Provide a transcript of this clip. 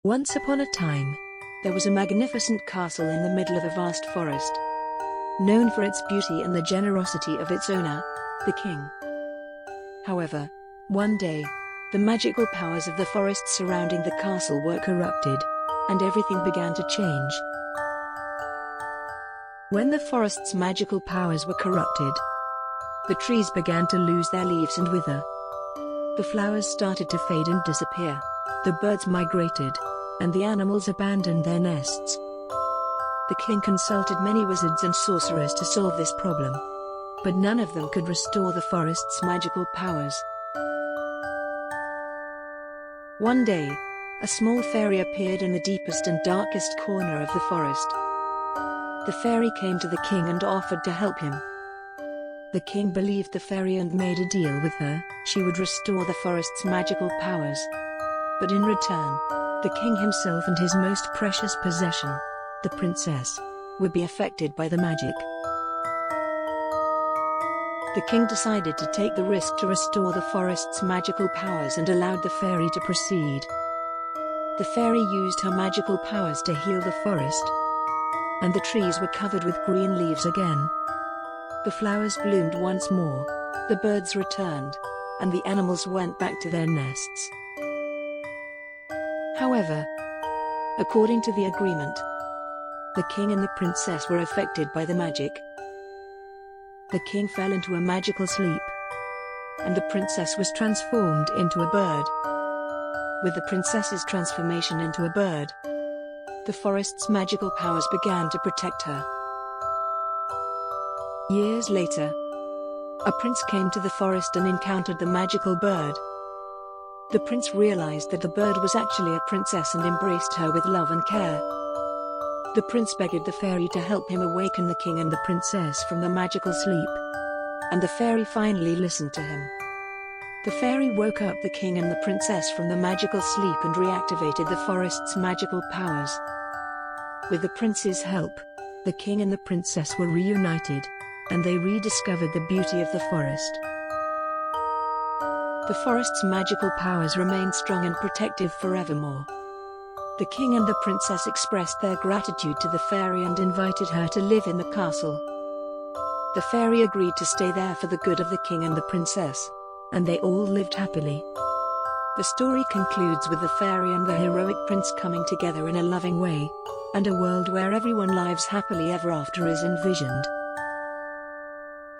Once upon a time, there was a magnificent castle in the middle of a vast forest, known for its beauty and the generosity of its owner, the king. However, one day, the magical powers of the forest surrounding the castle were corrupted, and everything began to change. When the forest's magical powers were corrupted, the trees began to lose their leaves and wither. The flowers started to fade and disappear. The birds migrated, and the animals abandoned their nests. The king consulted many wizards and sorcerers to solve this problem, but none of them could restore the forest's magical powers. One day, a small fairy appeared in the deepest and darkest corner of the forest. The fairy came to the king and offered to help him. The king believed the fairy and made a deal with her. She would restore the forest's magical powers. But in return, the king himself and his most precious possession, the princess, would be affected by the magic. The king decided to take the risk to restore the forest's magical powers and allowed the fairy to proceed. The fairy used her magical powers to heal the forest, and the trees were covered with green leaves again. The flowers bloomed once more, the birds returned, and the animals went back to their nests. However, according to the agreement, the king and the princess were affected by the magic. The king fell into a magical sleep, and the princess was transformed into a bird. With the princess's transformation into a bird, the forest's magical powers began to protect her. Years later, a prince came to the forest and encountered the magical bird. The prince realized that the bird was actually a princess and embraced her with love and care. The prince begged the fairy to help him awaken the king and the princess from the magical sleep, and the fairy finally listened to him. The fairy woke up the king and the princess from the magical sleep and reactivated the forest's magical powers. With the prince's help, the king and the princess were reunited, and they rediscovered the beauty of the forest. The forest's magical powers remained strong and protective forevermore. The king and the princess expressed their gratitude to the fairy and invited her to live in the castle. The fairy agreed to stay there for the good of the king and the princess, and they all lived happily. The story concludes with the fairy and the heroic prince coming together in a loving way, and a world where everyone lives happily ever after is envisioned.